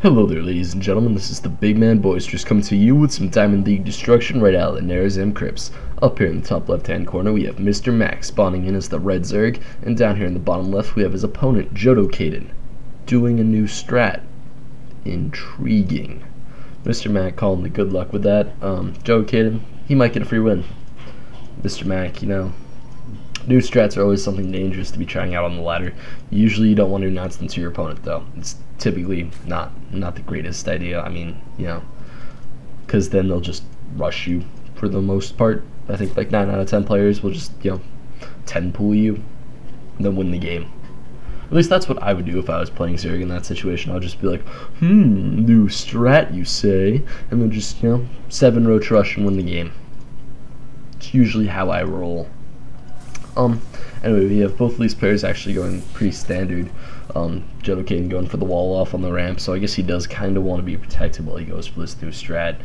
Hello there, ladies and gentlemen, this is the big man Boisterous coming to you with some Diamond League destruction right out of the Narazim Crypts. Up here in the top left hand corner we have MrMac spawning in as the red Zerg, and down here in the bottom left we have his opponent JodoKaden doing a new strat. Intriguing. MrMac calling the good luck with that. JodoKaden, he might get a free win. MrMac, you know, new strats are always something dangerous to be trying out on the ladder. Usually you don't want to announce them to your opponent though. It's typically not the greatest idea. I mean, you know, because then they'll just rush you for the most part. I think like 9 out of 10 players will just, you know, 10 pool you and then win the game. At least that's what I would do if I was playing Zerg in that situation. I'll just be like, new strat you say, and then just, you know, 7 roach rush and win the game. It's usually how I roll. Anyway, we have both of these players actually going pretty standard. JodoKaden going for the wall off on the ramp, so I guess he does kind of want to be protected while he goes for this new strat.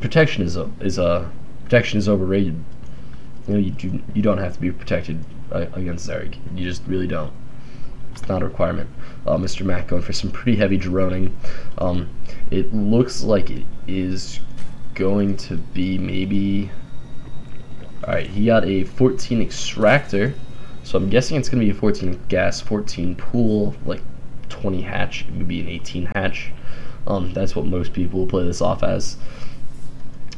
Protection is overrated. You know, you don't have to be protected against Zerg. You just really don't. It's not a requirement. MrMac going for some pretty heavy droning. It looks like it is going to be maybe. Alright, he got a 14 extractor, so I'm guessing it's going to be a 14 gas, 14 pool, like 20 hatch, maybe an 18 hatch. That's what most people will play this off as,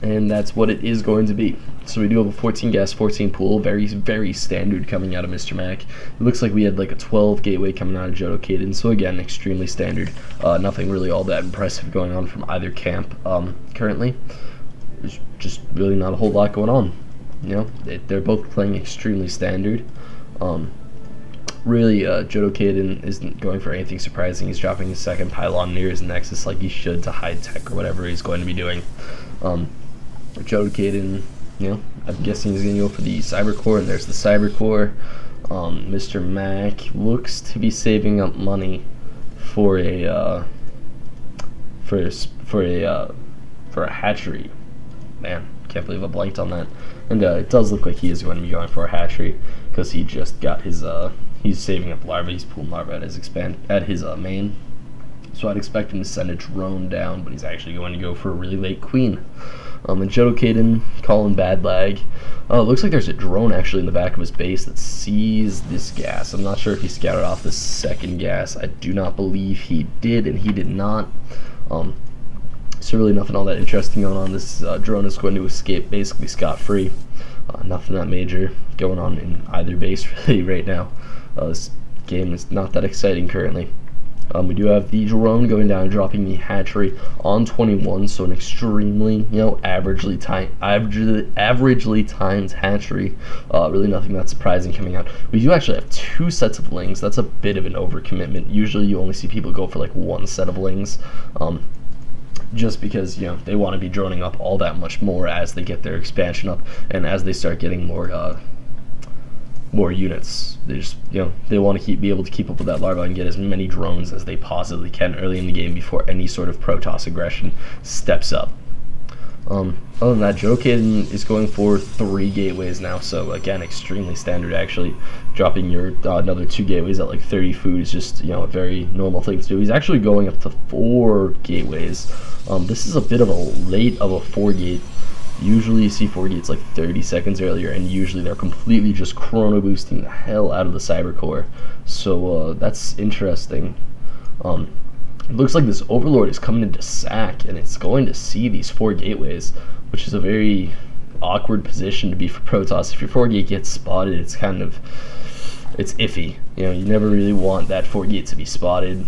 and that's what it is going to be. So we do have a 14 gas, 14 pool, very, very standard coming out of MrMac. It looks like we had like a 12 gateway coming out of JodoKaden, so again, extremely standard. Nothing really all that impressive going on from either camp currently. There's just really not a whole lot going on. You know, they're both playing extremely standard. Really, JodoKaden isn't going for anything surprising. He's dropping his second pylon near his nexus like he should to hide tech or whatever he's going to be doing. JodoKaden, you know, I'm guessing he's going to go for the cyber core, and there's the cyber core. MrMac looks to be saving up money for a hatchery. Man, can't believe I blanked on that. And it does look like he is going to be going for a hatchery because he just got his he's saving up larvae. He's pulling larvae at his main. So I'd expect him to send a drone down, but he's actually going to go for a really late queen. And JodoKaden calling bad lag. It looks like there's a drone actually in the back of his base that sees this gas. I'm not sure if he scouted off the second gas. I do not believe he did, and he did not. So really nothing all that interesting going on. This drone is going to escape basically scot-free. Nothing that major going on in either base really right now. This game is not that exciting currently. We do have the drone going down and dropping the hatchery on 21, so an extremely, you know, averagely timed hatchery. Really nothing that surprising coming out. We do actually have 2 sets of lings. That's a bit of an overcommitment. Usually you only see people go for like 1 set of lings. Just because, you know, they want to be droning up all that much more as they get their expansion up and as they start getting more units. They just, you know, they want to be able to keep up with that larva and get as many drones as they possibly can early in the game before any sort of Protoss aggression steps up. Other than that, JodoKaden is going for 3 gateways now, so again, extremely standard actually. Dropping your another 2 gateways at like 30 food is just, you know, a very normal thing to do. He's actually going up to 4 gateways. This is a bit of a late of a 4 gate. Usually you see 4 gates like 30 seconds earlier, and usually they're completely just chrono boosting the hell out of the cyber core. So that's interesting. It looks like this Overlord is coming into sack, and it's going to see these 4 gateways, which is a very awkward position to be for Protoss. If your 4 gate gets spotted, it's kind of, it's iffy. You know, you never really want that 4 gate to be spotted.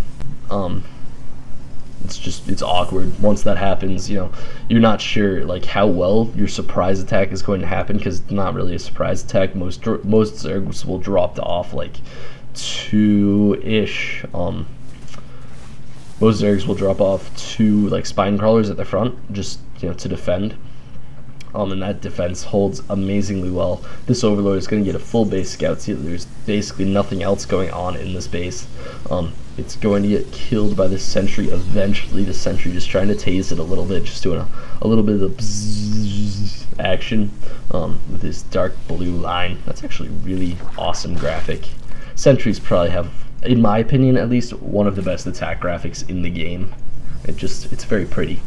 It's awkward. Once that happens, you know, you're not sure like how well your surprise attack is going to happen, because it's not really a surprise attack. Most Zergs will drop off like 2-ish. Most Zergs will drop off 2 like spine crawlers at the front, just, you know, to defend. And that defense holds amazingly well. This Overlord is going to get a full base scout. See, there's basically nothing else going on in this base. It's going to get killed by the sentry eventually. The sentry just trying to tase it a little bit, just doing a little bit of the bzzz action with this dark blue line. That's actually really awesome graphic. Sentries probably have in my opinion at least, one of the best attack graphics in the game. It's very pretty.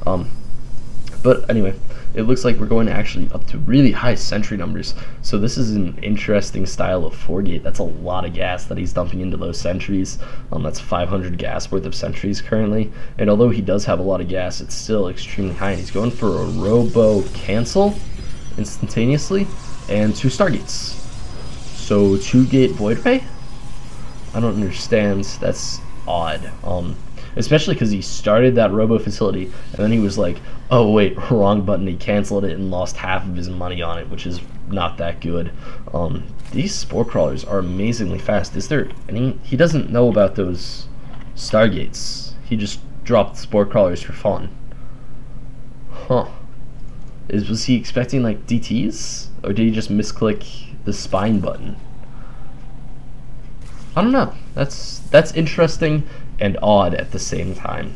But anyway, it looks like we're going actually up to really high sentry numbers. So this is an interesting style of 4-gate. That's a lot of gas that he's dumping into those sentries. That's 500 gas worth of sentries currently. And although he does have a lot of gas, it's still extremely high. And he's going for a robo cancel instantaneously and 2 stargates. So 2-gate void ray? I don't understand. That's odd. Especially because he started that robo facility and then he was like, oh wait, wrong button, he canceled it and lost half of his money on it, which is not that good. These spore crawlers are amazingly fast. Is there any... He doesn't know about those stargates. He just dropped spore crawlers for fun. Huh. Was he expecting like DTs? Or did he just misclick the spine button? I don't know. That's interesting and odd at the same time,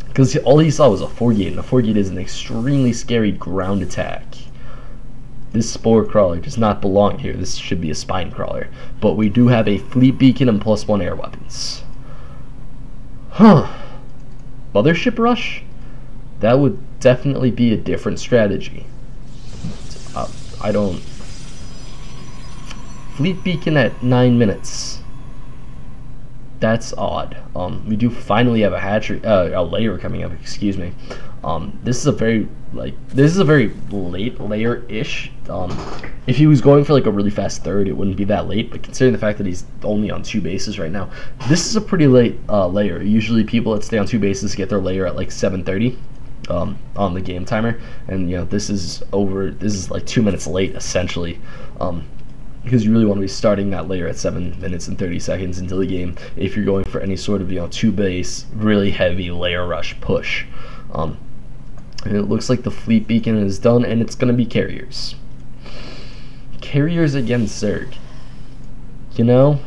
because all he saw was a 4-gate, and a 4-gate is an extremely scary ground attack. This spore crawler does not belong here. This should be a spine crawler, but we do have a fleet beacon and +1 air weapons. Huh. Mothership rush? That would definitely be a different strategy. I don't... Fleet beacon at 9 minutes. That's odd. We do finally have a hatchery, a layer coming up. Excuse me. This is a very late layer-ish. If he was going for like a really fast third, it wouldn't be that late. But considering the fact that he's only on 2 bases right now, this is a pretty late layer. Usually, people that stay on 2 bases get their layer at like 7:30 on the game timer, and you know this is over. This is like 2 minutes late essentially. Because you really want to be starting that layer at 7 minutes and 30 seconds into the game if you're going for any sort of 2-base, really heavy layer rush push. And it looks like the fleet beacon is done, and it's going to be carriers. Carriers against Zerg. You know,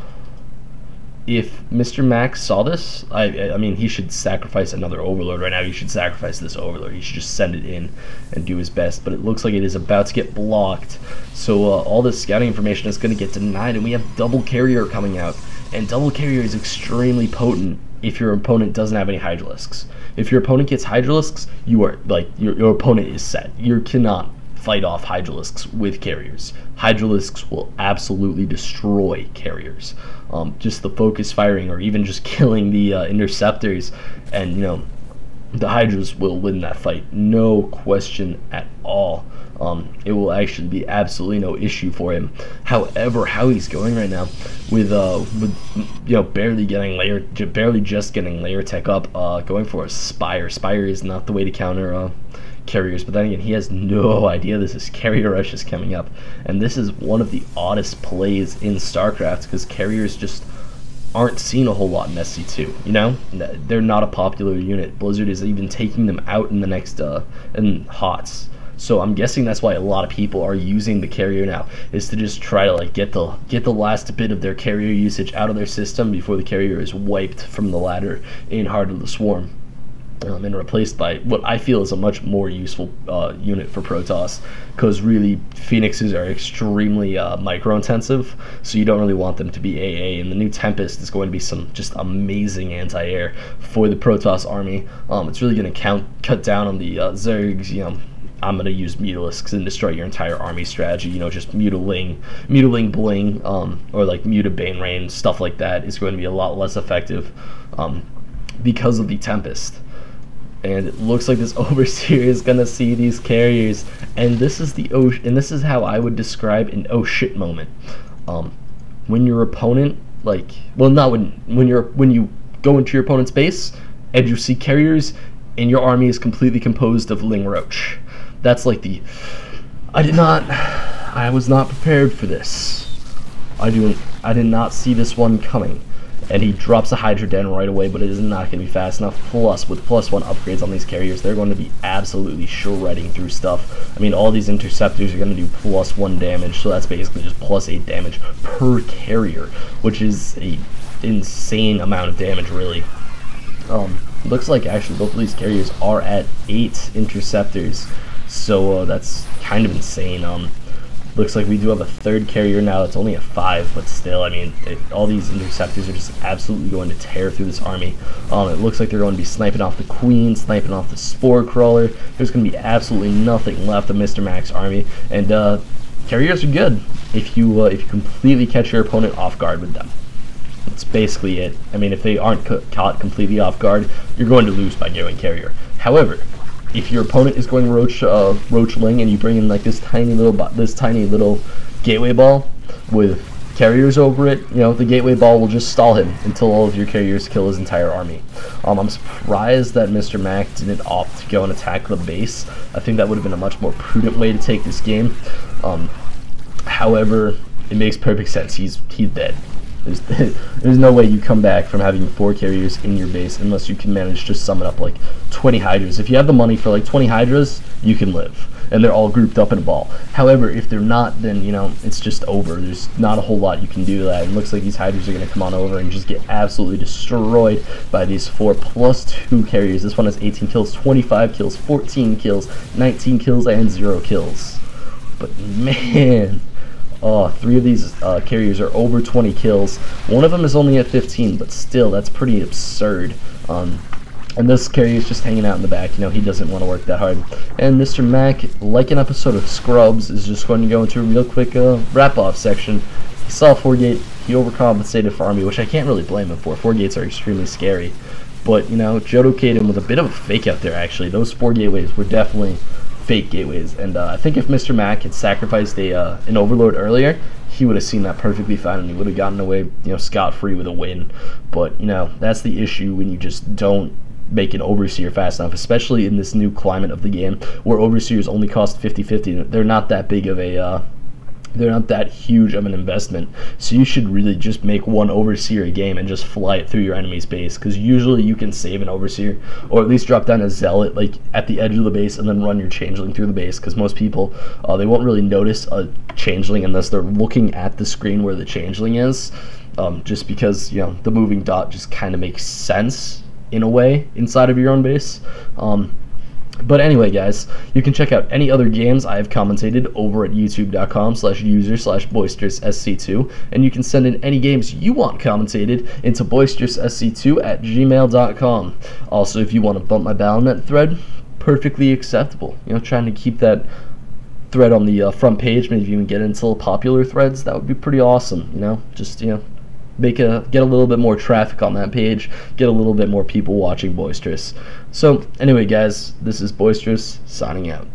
if MrMac saw this, I mean, he should sacrifice another Overlord right now. He should sacrifice this Overlord. He should just send it in and do his best. But it looks like it is about to get blocked. So all this scouting information is going to get denied, and we have double carrier coming out. And double carrier is extremely potent if your opponent doesn't have any Hydralisks. If your opponent gets Hydralisks, you are like your opponent is set. You cannot fight off Hydralisks with carriers. Hydralisks will absolutely destroy carriers. Just the focus firing, or even just killing the interceptors, and the Hydras will win that fight, no question at all. It will actually be absolutely no issue for him. However, how he's going right now, with barely just getting layer tech up, going for a Spire. Spire is not the way to counter carriers, but then again, he has no idea this is carrier rush is coming up, and this is one of the oddest plays in StarCraft because carriers just aren't seen a whole lot in SC2. They're not a popular unit. Blizzard is even taking them out in the next in HOTS. So I'm guessing that's why a lot of people are using the carrier now, is to just try to get the last bit of their carrier usage out of their system before the carrier is wiped from the ladder in Heart of the Swarm. And replaced by what I feel is a much more useful unit for Protoss, because really Phoenixes are extremely micro-intensive, so you don't really want them to be AA, and the new Tempest is going to be some just amazing anti-air for the Protoss army. It's really going to cut down on the Zergs. I'm going to use Mutalisks and destroy your entire army strategy. Just Mutaling Bling, or like Mutabane Rain, stuff like that is going to be a lot less effective because of the Tempest. And it looks like this Overseer is gonna see these carriers, and this is how I would describe an oh shit moment. When your opponent, when you go into your opponent's base and you see carriers, and your army is completely composed of Ling Roach. That's like I was not prepared for this. I did not see this one coming. And he drops a Hydra Den right away, but it is not going to be fast enough. Plus, with +1 upgrades on these carriers, they're going to be absolutely shredding through stuff. I mean, all these interceptors are going to do +1 damage, so that's basically just +8 damage per carrier, which is a insane amount of damage, really. Looks like actually both of these carriers are at 8 interceptors, so that's kind of insane. Looks like we do have a third carrier now. It's only a 5, but still, I mean, all these interceptors are just absolutely going to tear through this army. It looks like they're going to be sniping off the Queen, sniping off the Spore Crawler. There's going to be absolutely nothing left of MrMac's army, and carriers are good if you completely catch your opponent off guard with them. That's basically it. I mean, if they aren't caught completely off guard, you're going to lose by going carrier. However, if your opponent is going roachling and you bring in like this tiny little gateway ball with carriers over it, you know, the gateway ball will just stall him until all of your carriers kill his entire army. I'm surprised that MrMac didn't opt to go and attack the base. I think that would have been a much more prudent way to take this game. However, it makes perfect sense. He's dead. There's no way you come back from having 4 carriers in your base unless you can manage to summon up like 20 Hydras. If you have the money for like 20 Hydras, you can live, and they're all grouped up in a ball. However, if they're not, then, you know, it's just over. There's not a whole lot you can do to that. It looks like these Hydras are going to come on over and just get absolutely destroyed by these 4 plus 2 carriers. This one has 18 kills, 25 kills, 14 kills, 19 kills, and 0 kills. But man, 3 of these carriers are over 20 kills. One of them is only at 15, but still, that's pretty absurd. And this carrier is just hanging out in the back. You know, he doesn't want to work that hard. And MrMac, like an episode of Scrubs, is just going to go into a real quick wrap-off section. He saw 4-gate. He overcompensated for army, which I can't really blame him for. 4-gates are extremely scary. But, you know, JodoKaden with a bit of a fake out there, actually. Those 4 gateways were definitely fake gateways, and I think if MrMac had sacrificed an overlord earlier, he would have seen that perfectly fine, and he would have gotten away, you know, scot-free with a win. But, you know, that's the issue when you just don't make an overseer fast enough, especially in this new climate of the game where overseers only cost 50-50. They're not that big of a they're not that huge of an investment, so you should really just make 1 overseer a game and just fly it through your enemy's base, because usually you can save an overseer, or at least drop down a zealot like at the edge of the base and then run your changeling through the base, because most people they won't really notice a changeling unless they're looking at the screen where the changeling is, just because, you know, the moving dot just kind of makes sense in a way inside of your own base. But anyway, guys, you can check out any other games I have commentated over at youtube.com/user/boisteroussc2, and you can send in any games you want commentated into boisteroussc2@gmail.com. Also, if you want to bump my Battle.net thread, perfectly acceptable. You know, trying to keep that thread on the front page, maybe even get into popular threads, that would be pretty awesome. You know, just, you know, get a little bit more traffic on that page, get a little bit more people watching Boisterous. So anyway, guys, this is Boisterous signing out.